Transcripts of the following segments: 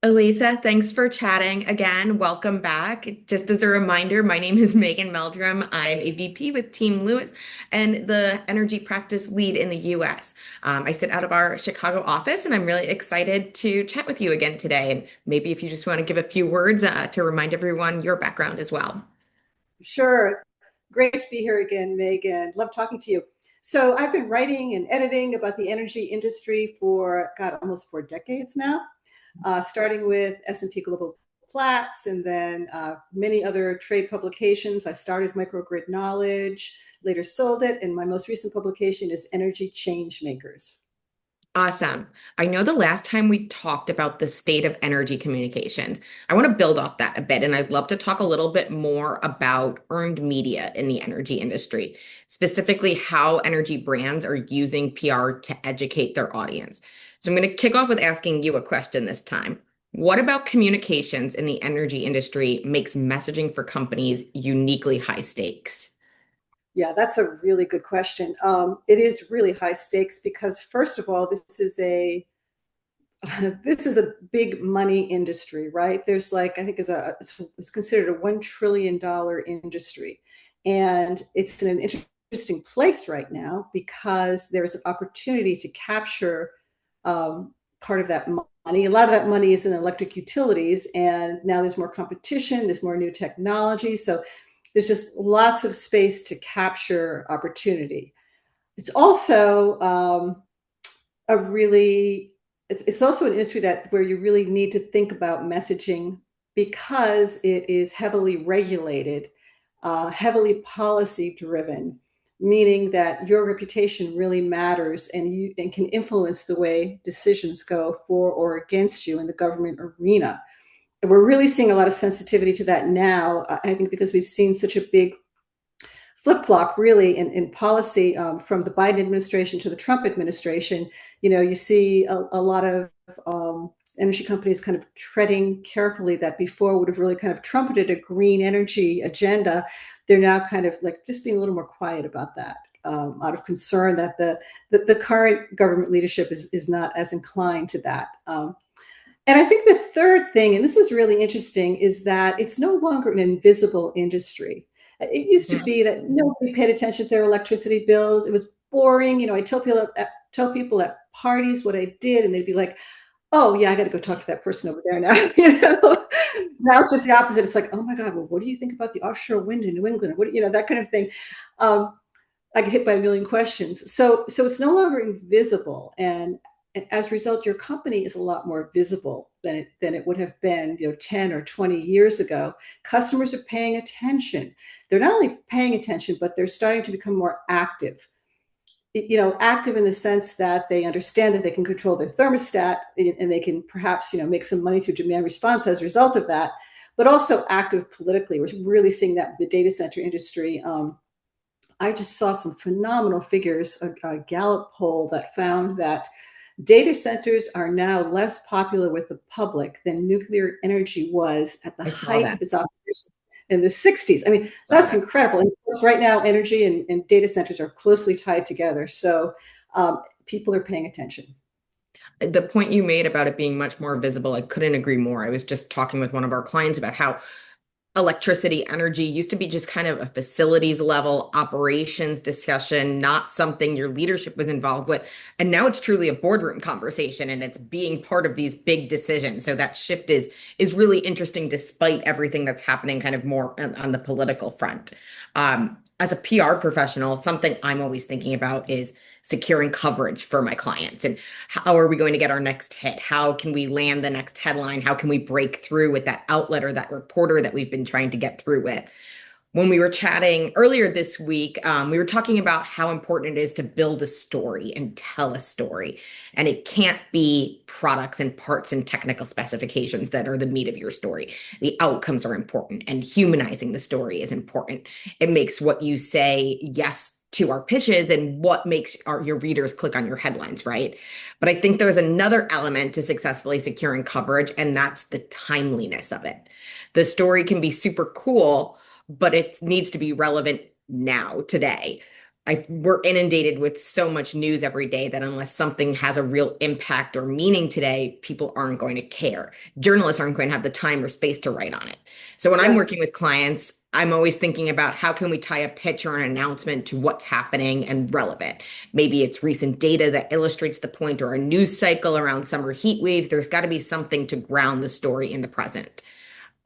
Elisa, thanks for chatting again. Welcome back. Just as a reminder, my name is Megan Meldrim. I'm a VP with Team Lewis and the energy practice lead in the US. I sit out of our Chicago office and I'm really excited to chat with you again today. And maybe if you just want to give a few words to remind everyone your background as well. Sure. Great to be here again, Megan. Love talking to you. So I've been writing and editing about the energy industry for, God, almost 4 decades now, starting with S&P Global Platts and then many other trade publications. I started Microgrid Knowledge, later sold it, and my most recent publication is Energy Changemakers. Awesome. I know the last time we talked about the state of energy communications. I want to build off that a bit, and I'd love to talk a little bit more about earned media in the energy industry, specifically how energy brands are using PR to educate their audience. So I'm going to kick off with asking you a question this time. What about communications in the energy industry makes messaging for companies uniquely high stakes? Yeah, that's a really good question. It is really high stakes because, first of all, this is a this is a big money industry, right? There's like I think it's considered a $1 trillion industry, and it's in an interesting place right now because there's an opportunity to capture part of that money. A lot of that money is in electric utilities, and now there's more competition. There's more new technology, so there's just lots of space to capture opportunity. It's also a really it's also an industry that where you really need to think about messaging because it is heavily regulated, heavily policy driven, meaning that your reputation really matters and you and can influence the way decisions go for or against you in the government arena. And we're really seeing a lot of sensitivity to that now, I think, because we've seen such a big flip flop really in policy from the Biden administration to the Trump administration. You know, you see a lot of energy companies kind of treading carefully that before would have really kind of trumpeted a green energy agenda. They're now kind of like just being a little more quiet about that. Out of concern that the current government leadership is not as inclined to that. And I think the third thing, and this is really interesting, is that it's no longer an invisible industry. It used to be that nobody paid attention to their electricity bills. It was boring. You know, I tell people at parties what I did, and they'd be like, "Oh yeah, I got to go talk to that person over there now." You know, now it's just the opposite. It's like, "Oh my God, well, what do you think about the offshore wind in New England?" What that kind of thing. I get hit by a million questions. So it's no longer invisible, and as a result, your company is a lot more visible than it would have been, 10 or 20 years ago. Customers are paying attention. They're not only paying attention, but they're starting to become more active. Active in the sense that they understand that they can control their thermostat and they can perhaps, make some money through demand response as a result of that, but also active politically. We're really seeing that with the data center industry. I just saw some phenomenal figures, a Gallup poll that found that data centers are now less popular with the public than nuclear energy was at the I saw height that. of its operation in the 60s. I mean, Saw that's that. incredible. And of course, right now, energy and data centers are closely tied together. So people are paying attention. The point you made about it being much more visible, I couldn't agree more. I was just talking with one of our clients about how electricity energy used to be just kind of a facilities level operations discussion, not something your leadership was involved with. And now it's truly a boardroom conversation and it's being part of these big decisions. So that shift is really interesting despite everything that's happening kind of more on the political front. As a PR professional, something I'm always thinking about is securing coverage for my clients and how are we going to get our next hit? How can we land the next headline? How can we break through with that outlet or that reporter that we've been trying to get through with? When we were chatting earlier this week, we were talking about how important it is to build a story and tell a story. And it can't be products and parts and technical specifications that are the meat of your story. The outcomes are important, and humanizing the story is important. It makes what you say yes to our pitches and what makes your readers click on your headlines, right? But I think there's another element to successfully securing coverage, and that's the timeliness of it. The story can be super cool, but it needs to be relevant now, today. we're inundated with so much news every day that unless something has a real impact or meaning today, people aren't going to care. Journalists aren't going to have the time or space to write on it. So when I'm Yeah. working with clients, I'm always thinking about how can we tie a pitch or an announcement to what's happening and relevant. Maybe it's recent data that illustrates the point or a news cycle around summer heat waves. There's got to be something to ground the story in the present.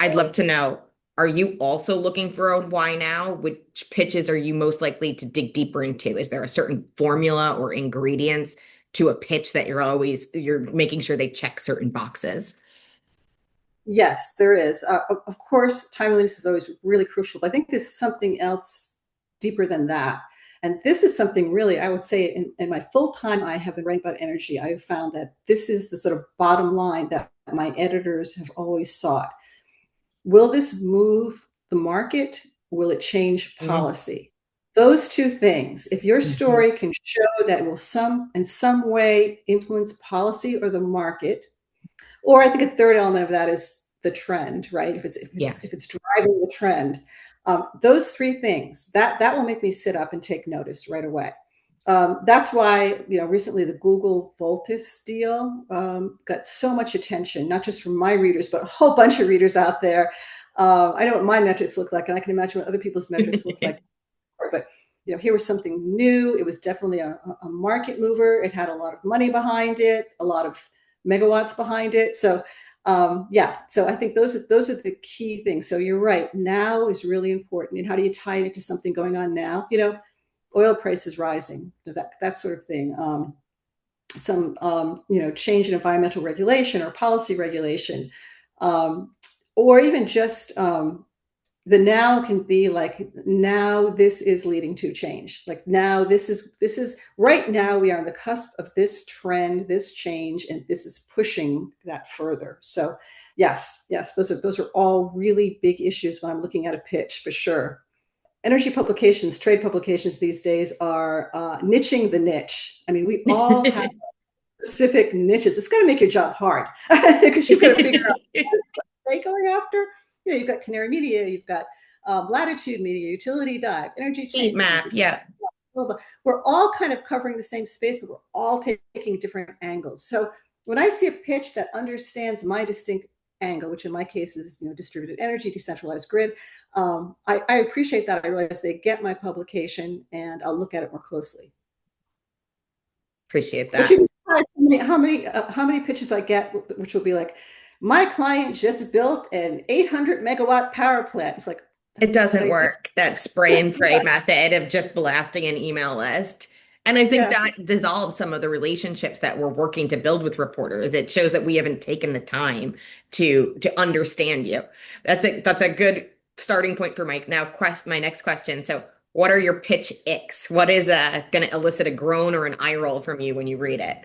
I'd love to know, are you also looking for a why now? Which pitches are you most likely to dig deeper into? Is there a certain formula or ingredients to a pitch that you're making sure they check certain boxes? Yes, there is. Of course, timeliness is always really crucial, but I think there's something else deeper than that. And this is something really, I would say, in my full time, I have been writing about energy. I have found that this is the sort of bottom line that my editors have always sought. Will this move the market? Will it change policy? Those two things, if your Mm-hmm. story can show that will in some way influence policy or the market, or I think a third element of that is the trend, right? Yeah. If it's driving the trend, those three things that will make me sit up and take notice right away. That's why recently the Google Voltus deal got so much attention, not just from my readers, but a whole bunch of readers out there. I know what my metrics look like, and I can imagine what other people's metrics look like. But here was something new. It was definitely a market mover. It had a lot of money behind it, a lot of megawatts behind it. So yeah, so I think those are the key things. So you're right. Now is really important. And how do you tie it to something going on now? Oil prices rising, that sort of thing. Some change in environmental regulation or policy regulation, or even just the now can be like, now this is leading to change. Like now this is right now we are on the cusp of this trend, this change, and this is pushing that further. So yes, those are all really big issues when I'm looking at a pitch, for sure. Energy publications, trade publications these days are niching the niche. I mean, we all have specific niches. It's going to make your job hard because you've got to figure out what they're going after. You've got Canary Media, you've got Latitude Media, Utility Dive, Energy Heat Changing. map. Yeah. Blah, blah. We're all kind of covering the same space, but we're all taking different angles. So when I see a pitch that understands my distinct angle, which in my case is distributed energy, decentralized grid, I appreciate that. I realize they get my publication, and I'll look at it more closely. Appreciate But that. you'd be surprised how many pitches I get, which will be like, my client just built an 800 megawatt power plant. It's like, It that's not how doesn't you do work, that spray and pray method of just blasting an email list. And I think Yes. that dissolves some of the relationships that we're working to build with reporters. It shows that we haven't taken the time to understand you. That's a good starting point for my next question. So, what are your pitch icks? What is going to elicit a groan or an eye roll from you when you read it?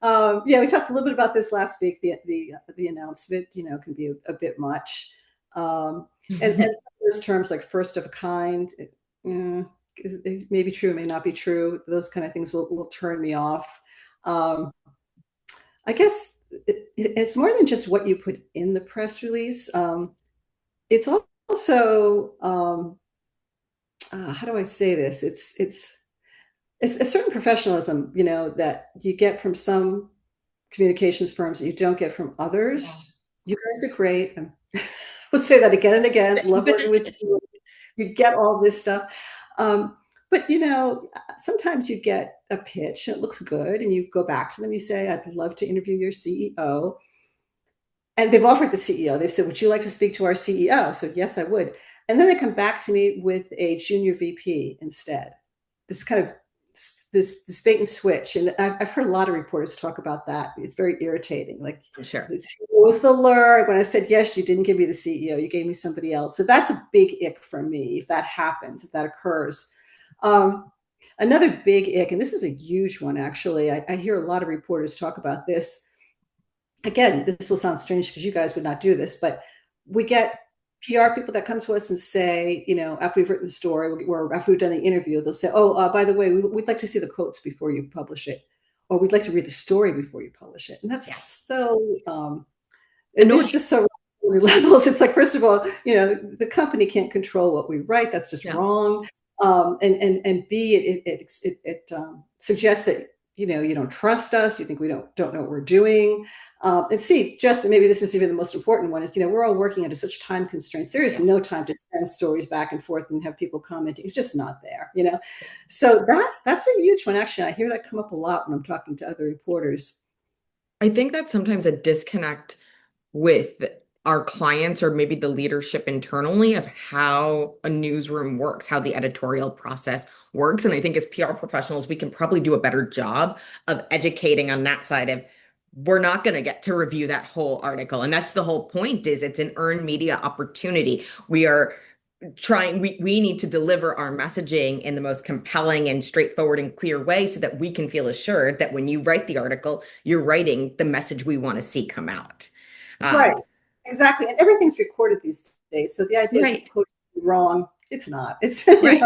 Yeah, we talked a little bit about this last week. The announcement, can be a bit much, and some of those terms like first of a kind, it may be true, may not be true. Those kind of things will turn me off. Um, I guess it's more than just what you put in the press release. It's also how do I say this? It's a certain professionalism, that you get from some communications firms that you don't get from Yeah. others. You guys are great. We'll say that again and again. Love working with you. You get all this stuff. But sometimes you get a pitch and it looks good, and you go back to them. You say, "I'd love to interview your CEO," and they've offered the CEO. They've said, "Would you like to speak to our CEO?" So yes, I would. And then they come back to me with a junior VP instead. This kind of this bait and switch, and I've heard a lot of reporters talk about that. It's very irritating. Like, I'm sure. the CEO was the lure. When I said yes, you didn't give me the CEO. You gave me somebody else. So that's a big ick for me if that happens, if that occurs. Um, Another big ick, and this is a huge one actually. I hear a lot of reporters talk about this. Again, this will sound strange because you guys would not do this, but we get PR people that come to us and say, after we've written the story or after we've done the interview, they'll say, "Oh, by the way, we'd like to see the quotes before you publish it, or we'd like to read the story before you publish it." And that's Yeah. so, and Annoying. it's just so many levels. It's like, first of all, the company can't control what we write. That's just Yeah. wrong. And B, it suggests that you don't trust us, you think we don't know what we're doing. And C, just maybe this is even the most important one, is we're all working under such time constraints. There is Yeah. no time to send stories back and forth and have people commenting. It's just not there. So that's a huge one. Actually, I hear that come up a lot when I'm talking to other reporters. I think that's sometimes a disconnect with our clients or maybe the leadership internally of how a newsroom works, how the editorial process works. And I think as PR professionals, we can probably do a better job of educating on that side of we're not going to get to review that whole article. And that's the whole point is it's an earned media opportunity. We are trying we need to deliver our messaging in the most compelling and straightforward and clear way so that we can feel assured that when you write the article you're writing the message we want to see come out. Right. um, Exactly. And everything's recorded these days. So the idea that the right, quote is wrong, it's not. It's, right.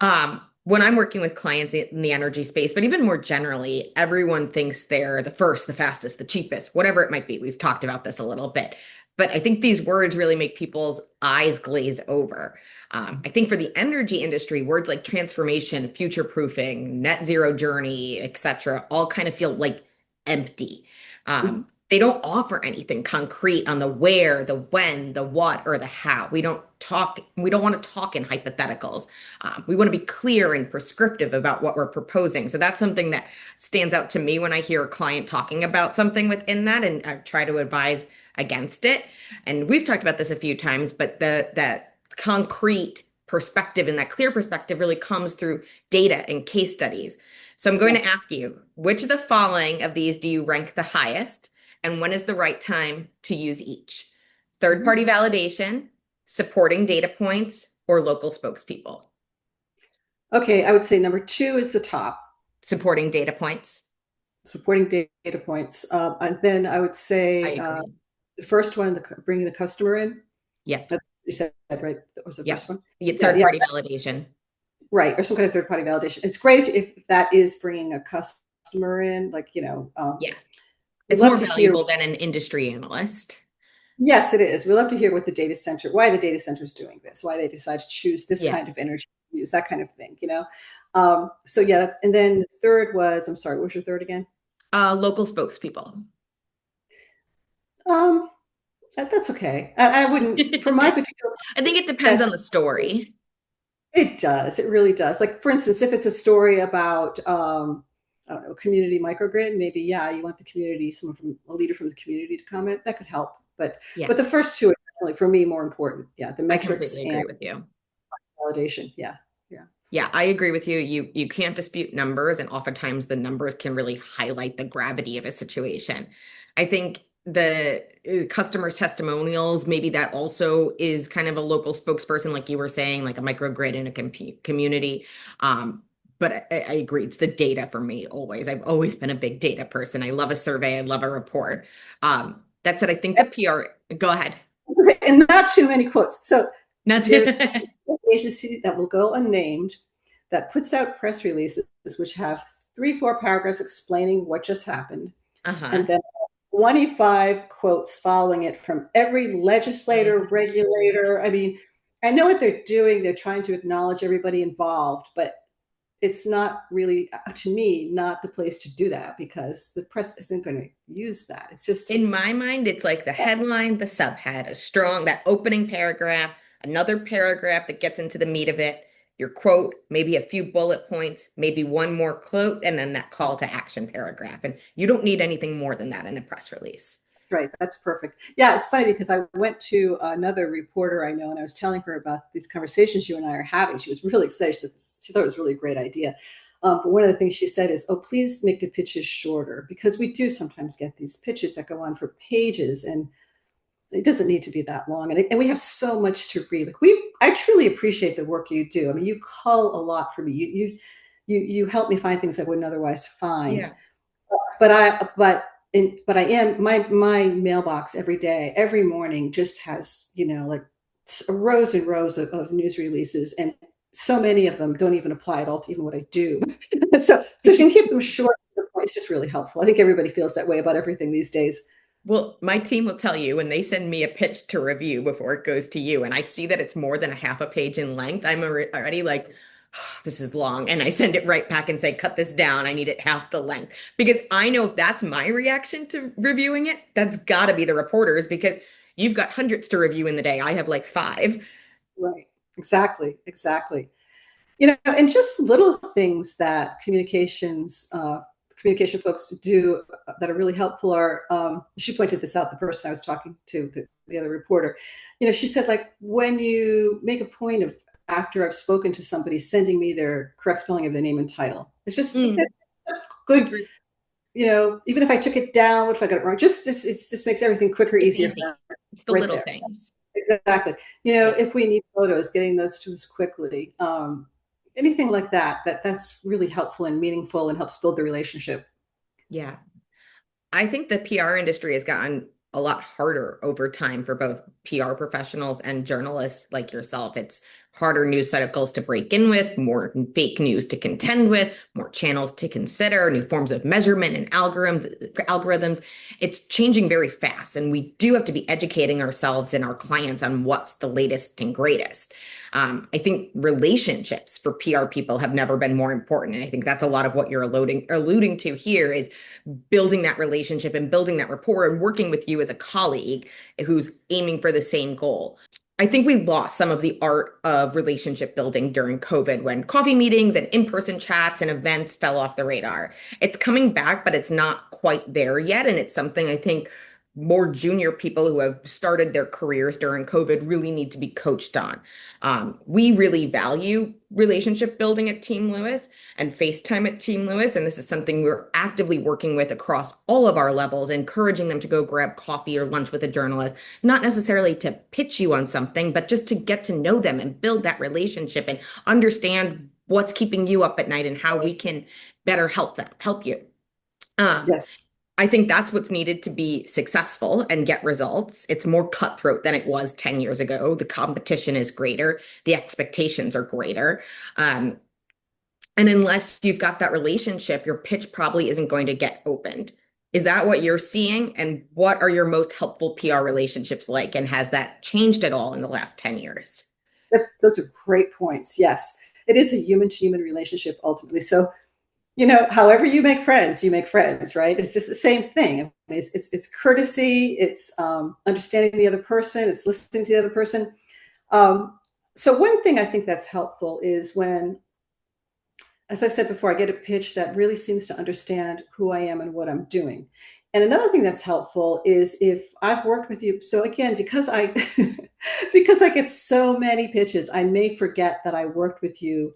yeah. When I'm working with clients in the energy space, but even more generally, everyone thinks they're the first, the fastest, the cheapest, whatever it might be. We've talked about this a little bit, but I think these words really make people's eyes glaze over. I think for the energy industry, words like transformation, future proofing, net zero journey, etc., all kind of feel like empty. Mhm. They don't offer anything concrete on the where, the when, the what, or the how. We don't want to talk in hypotheticals. We want to be clear and prescriptive about what we're proposing. So that's something that stands out to me when I hear a client talking about something within that, and I try to advise against it. And we've talked about this a few times, but that concrete perspective and that clear perspective really comes through data and case studies. So I'm going to Yes. ask you, which of the following of these do you rank the highest? And when is the right time to use each? Third Mhm. party validation, supporting data points, or local spokespeople? Okay. I would say number two is the top, Supporting data points. supporting data points. And then I would I say agree. the first one, bringing the customer in. Yep. That's what you said, right? That was the first Yep. one. Yeah, Yeah. third Yeah. party validation. Right. Or some kind of third party validation. It's great if that is bringing a customer in, Yeah. we It's love more to hear. valuable than an industry analyst. Yes, it is. We love to hear what the data center, why the data center is doing this, why they decide to choose this Yeah. kind of energy use, that kind of thing. So yeah, and then the third was, I'm sorry, what was your third again? Local spokespeople. Um, that's okay. I wouldn't, for my I particular, think it depends that on the story. it does. It really does. Like for instance, if it's a story about, I don't know, community microgrid, maybe yeah, you want the community, someone from a leader from the community to comment. That could help. But Yeah, but the first two are definitely for me more important. Yeah, the I metrics completely and agree with you. validation. Yeah, yeah. Yeah, I agree with you. You can't dispute numbers, and oftentimes the numbers can really highlight the gravity of a situation. I think the customers' testimonials, maybe that also is kind of a local spokesperson, like you were saying, like a microgrid in a community. But I agree, it's the data for me always. I've always been a big data person. I love a survey, I love a report. That said, I think the PR, go ahead. And not too many quotes. So Not there's to, an agency that will go unnamed that puts out press releases which have 3, 4 paragraphs explaining what just happened, and uh-huh. then 25 quotes following it from every legislator, Mhm. regulator. I mean, I know what they're doing. They're trying to acknowledge everybody involved, but it's not really, to me, not the place to do that because the press isn't going to use that. It's just, In my mind, it's like the headline, the subhead, a strong, that opening paragraph, another paragraph that gets into the meat of it, your quote, maybe a few bullet points, maybe one more quote, and then that call to action paragraph. And you don't need anything more than that in a press release. right. That's perfect. Yeah, it's funny because I went to another reporter I know, and I was telling her about these conversations you and I are having. She was really excited. She thought it was really a great idea. But one of the things she said is, "Oh, please make the pitches shorter because we do sometimes get these pitches that go on for pages, and it doesn't need to be that long. And we have so much to read. I truly appreciate the work you do. I mean, you cull a lot for me. You help me find things I wouldn't otherwise find. Yeah. But I am my mailbox every day, every morning just has like rows and rows of news releases, and so many of them don't even apply at all to even what I do. So if you can keep them short to the point, it's just really helpful. I think everybody feels that way about everything these days. Well, my team will tell you when they send me a pitch to review before it goes to you, and I see that it's more than a half a page in length, I'm already like, "Oh, this is long." And I send it right back and say, cut this down. I need it half the length. Because I know if that's my reaction to reviewing it, that's got to be the reporters because you've got hundreds to review in the day. I have like five. Right. Exactly. Exactly. You know, and just little things that communication folks do that are really helpful are, she pointed this out, the person I was talking to, the other reporter, you know, she said, like, when you make a point of, after I've spoken to somebody, sending me their correct spelling of their name and title, it's just Mm, it's good, super, you know, even if I took it down, what if I got it wrong, it just makes everything quicker, it's easier easy. for It's the right little there. things. Exactly. You know, Yeah. if we need photos, getting those to us quickly, anything like that, that's really helpful and meaningful and helps build the relationship. Yeah. I think the PR industry has gotten a lot harder over time for both PR professionals and journalists like yourself. It's harder news cycles to break in with, more fake news to contend with, more channels to consider, new forms of measurement and algorithms. It's changing very fast, and we do have to be educating ourselves and our clients on what's the latest and greatest. I think relationships for PR people have never been more important. And I think that's a lot of what you're alluding to here is building that relationship and building that rapport and working with you as a colleague who's aiming for the same goal. I think we lost some of the art of relationship building during COVID when coffee meetings and in-person chats and events fell off the radar. It's coming back, but it's not quite there yet. And it's something I think more junior people who have started their careers during COVID really need to be coached on. We really value relationship building at Team Lewis and FaceTime at Team Lewis. And this is something we're actively working with across all of our levels, encouraging them to go grab coffee or lunch with a journalist, not necessarily to pitch you on something, but just to get to know them and build that relationship and understand what's keeping you up at night and how we can better help you. Um, Yes. I think that's what's needed to be successful and get results. It's more cutthroat than it was 10 years ago. The competition is greater, the expectations are greater. Um, and unless you've got that relationship, your pitch probably isn't going to get opened. Is that what you're seeing? And what are your most helpful PR relationships like? And has that changed at all in the last 10 years? Those are great points. Yes. It is a human to human relationship ultimately. So, you know, however you make friends, right? It's just the same thing. I mean, it's courtesy, it's understanding the other person, it's listening to the other person. Um, so one thing I think that's helpful is when, as I said before, I get a pitch that really seems to understand who I am and what I'm doing. And another thing that's helpful is if I've worked with you. So again, because I because I get so many pitches, I may forget that I worked with you,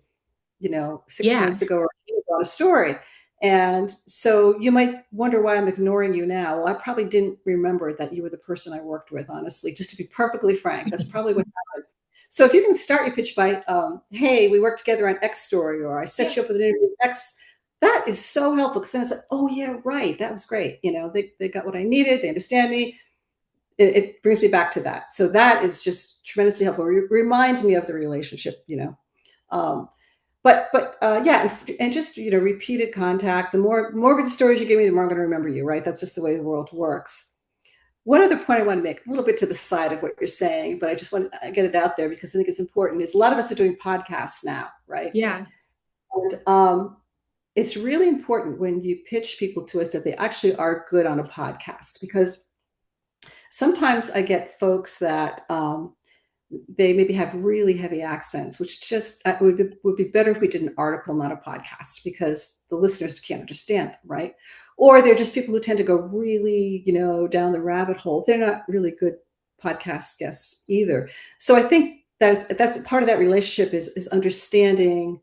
you know, six Yeah. months ago or on a story. And so you might wonder why I'm ignoring you now. Well, I probably didn't remember that you were the person I worked with, honestly, just to be perfectly frank. That's probably what happened. So if you can start your pitch by, hey, we worked together on X story, or I set Yeah. you up with an interview with X, that is so helpful because then it's like, oh, yeah, right. That was great. You know, they got what I needed. They understand me. It brings me back to that. So that is just tremendously helpful. Remind me of the relationship, you know. But yeah, and just, you know, repeated contact. The more good stories you give me, the more I'm going to remember you, right? That's just the way the world works. One other point I want to make, a little bit to the side of what you're saying, but I just want to get it out there because I think it's important, is a lot of us are doing podcasts now, right? Yeah. And it's really important when you pitch people to us that they actually are good on a podcast, because sometimes I get folks that they maybe have really heavy accents, which just would be better if we did an article, not a podcast, because the listeners can't understand them, right? Or they're just people who tend to go really, you know, down the rabbit hole. They're not really good podcast guests either. So I think that that's part of that relationship is understanding.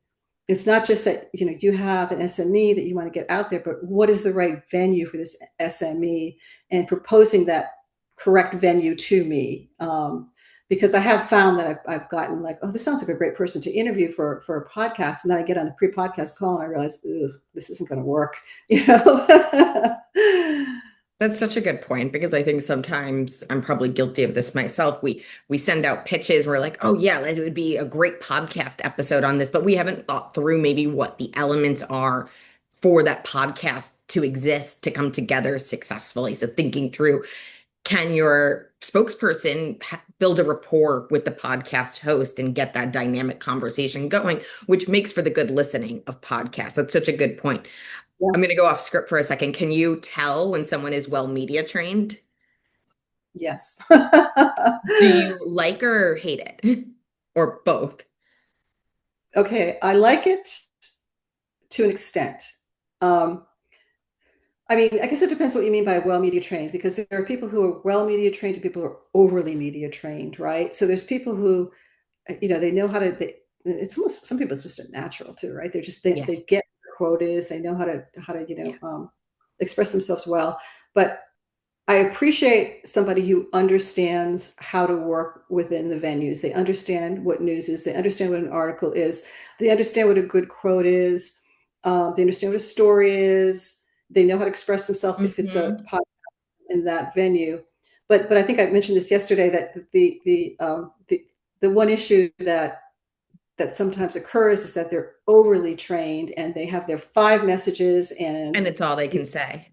It's not just that, you know, you have an SME that you want to get out there, but what is the right venue for this SME, and proposing that correct venue to me. Because I have found that I've gotten like, oh, this sounds like a great person to interview for a podcast. And then I get on the pre-podcast call and I realize, ugh, this isn't going to work, you know? That's such a good point because I think sometimes I'm probably guilty of this myself. We send out pitches, we're like, "Oh yeah, it would be a great podcast episode on this," but we haven't thought through maybe what the elements are for that podcast to exist, to come together successfully. So thinking through, can your spokesperson build a rapport with the podcast host and get that dynamic conversation going, which makes for the good listening of podcasts. That's such a good point. Yeah. I'm going to go off script for a second. Can you tell when someone is well media trained? Yes. Do you like or hate it? Or both? Okay, I like it to an extent. Um, I mean, I guess it depends what you mean by well media trained, because there are people who are well media trained and people who are overly media trained, right? So there's people who, they know how to, it's almost, some people it's just a natural too, right? They're just, Yeah. they get quotas, they know how to, Yeah. express themselves well. But I appreciate somebody who understands how to work within the venues. They understand what news is. They understand what an article is. They understand what a good quote is. They understand what a story is. They know how to express themselves if it's a Hmm. podcast in that venue. But I think I mentioned this yesterday that the one issue that sometimes occurs is that they're overly trained and they have their five messages, and And it's all they can say.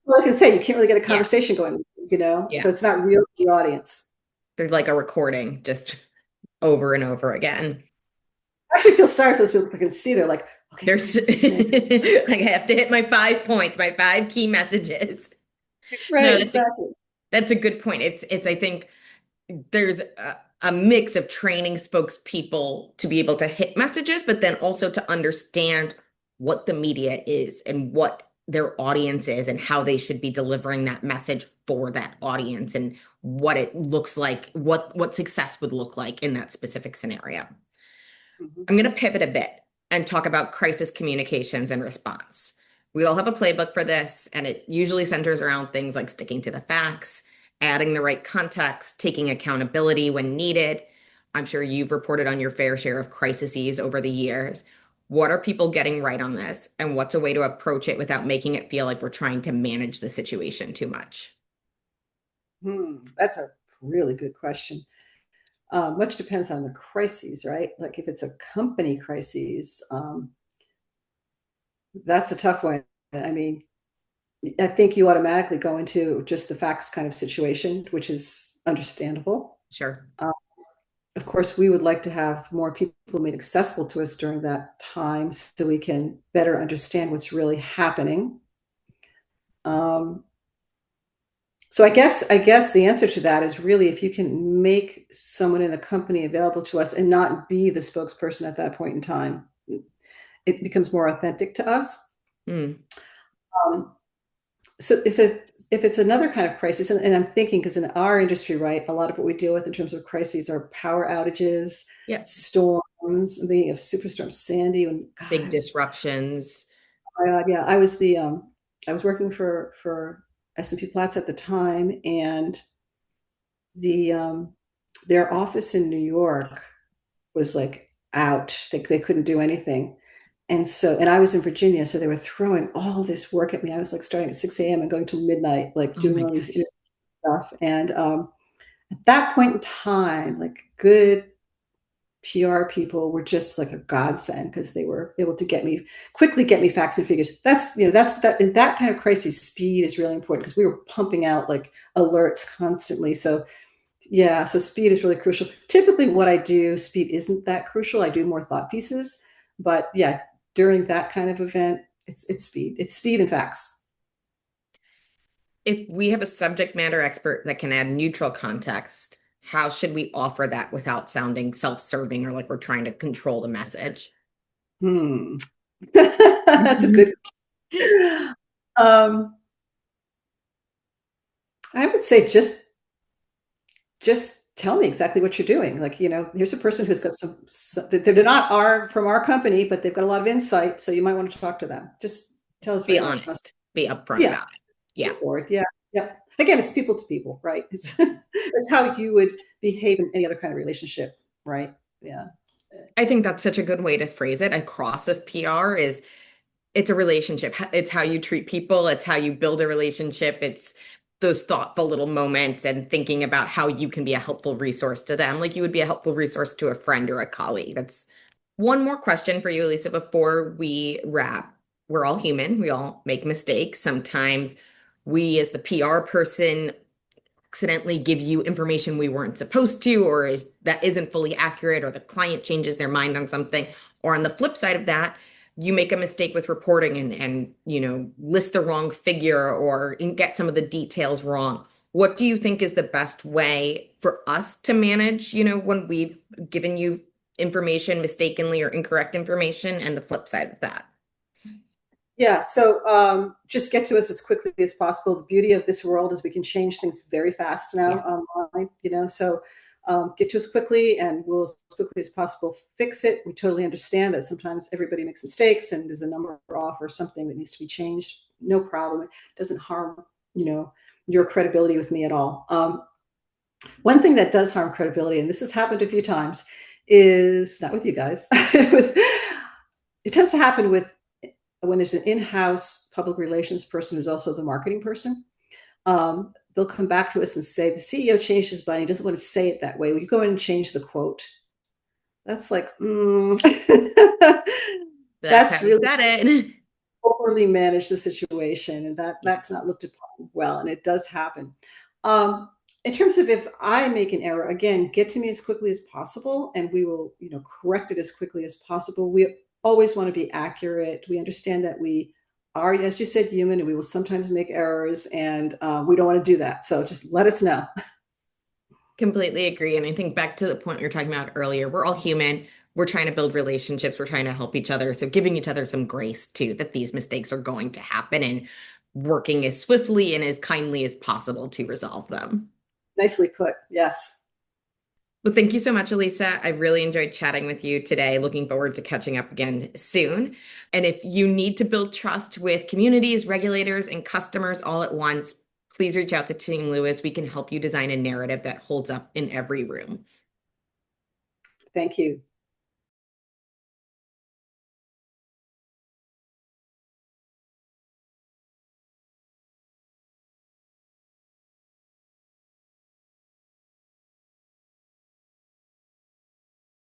well, I can say you can't really get a Yeah. conversation going, so Yeah. it's not real to the audience. They're like a recording, just over and over again. I actually feel sorry for those people because I can see they're like, okay, what am I There's supposed to say? like I have to hit my 5 points, my five key messages. No, Right, exactly. that's a good point. It's I think there's a mix of training spokespeople to be able to hit messages, but then also to understand what the media is and what their audience is and how they should be delivering that message for that audience and what it looks like, what success would look like in that specific scenario. Mhm. I'm going to pivot a bit and talk about crisis communications and response. We all have a playbook for this, and it usually centers around things like sticking to the facts, adding the right context, taking accountability when needed. I'm sure you've reported on your fair share of crises over the years. What are people getting right on this? And what's a way to approach it without making it feel like we're trying to manage the situation too much? That's a really good question. Much depends on the crises, right? Like if it's a company crisis, that's a tough one. I mean, I think you automatically go into just the facts kind of situation, which is understandable. Sure. Uh, of course, we would like to have more people made accessible to us during that time so we can better understand what's really happening. Um, so I guess the answer to that is really if you can make someone in the company available to us and not be the spokesperson at that point in time, it becomes more authentic to us. Mm, Um, so if it's another kind of crisis, and I'm thinking because in our industry, right, a lot of what we deal with in terms of crises are power outages, yeah. storms. I'm thinking of Superstorm Sandy. When God, Big disruptions. yeah, I was working for S&P Platts at the time, and the their office in New York was like out. They couldn't do anything. And I was in Virginia, so they were throwing all this work at me. I was like starting at 6 a.m. and going till midnight, like Oh doing my all these gosh. stuff. And at that point in time, like good PR people were just like a godsend because they were able to quickly get me facts and figures. That's in that kind of crisis, speed is really important because we were pumping out like alerts constantly. So yeah, so speed is really crucial. Typically, what I do, speed isn't that crucial. I do more thought pieces, but yeah, during that kind of event, it's speed. It's speed and facts. If we have a subject matter expert that can add neutral context, how should we offer that without sounding self-serving or like we're trying to control the message? Hmm. That's a good. Um, I would say just tell me exactly what you're doing. Like, here's a person who's got they're not from our company, but they've got a lot of insight. So you might want to talk to them. Just tell us Be right now. honest, be upfront Yeah, about it. Yeah. board. Yeah, yeah. Again, it's people to people, right? It's how you would behave in any other kind of relationship, right? Yeah. I think that's such a good way to phrase it. A cross of PR is it's a relationship. It's how you treat people, it's how you build a relationship. It's those thoughtful little moments and thinking about how you can be a helpful resource to them, like you would be a helpful resource to a friend or a colleague. That's one more question for you, Elisa, before we wrap. we're all human. We all make mistakes. Sometimes we, as the PR person, accidentally give you information we weren't supposed to, or is that isn't fully accurate, or the client changes their mind on something. Or on the flip side of that, you make a mistake with reporting and list the wrong figure or get some of the details wrong. What do you think is the best way for us to manage, when we've given you information mistakenly or incorrect information, and the flip side of that? Yeah, so just get to us as quickly as possible. The beauty of this world is we can change things very fast now Yeah. online, so get to us quickly and we'll as quickly as possible fix it. We totally understand that sometimes everybody makes mistakes and there's a number off or something that needs to be changed. No problem. It doesn't harm, your credibility with me at all. One thing that does harm credibility, and this has happened a few times, is not with you guys. It tends to happen with when there's an in-house public relations person who's also the marketing person. They'll come back to us and say, the CEO changed his mind. He doesn't want to say it that way. Will you go in and change the quote? That's like, That's how that's you really said it. poorly manage the situation, and Yeah. that's not looked upon well, and it does happen. In terms of if I make an error, again, get to me as quickly as possible, and we will, correct it as quickly as possible. We always want to be accurate. We understand that we are, as you said, human, and we will sometimes make errors, and we don't want to do that. So just let us know. Completely agree. And I think back to the point we were talking about earlier, we're all human. We're trying to build relationships. We're trying to help each other. So giving each other some grace too, that these mistakes are going to happen, and working as swiftly and as kindly as possible to resolve them. Nicely put. Yes. Well, thank you so much, Elisa. I really enjoyed chatting with you today. Looking forward to catching up again soon. And if you need to build trust with communities, regulators, and customers all at once, please reach out to Team Lewis. We can help you design a narrative that holds up in every room. Thank you.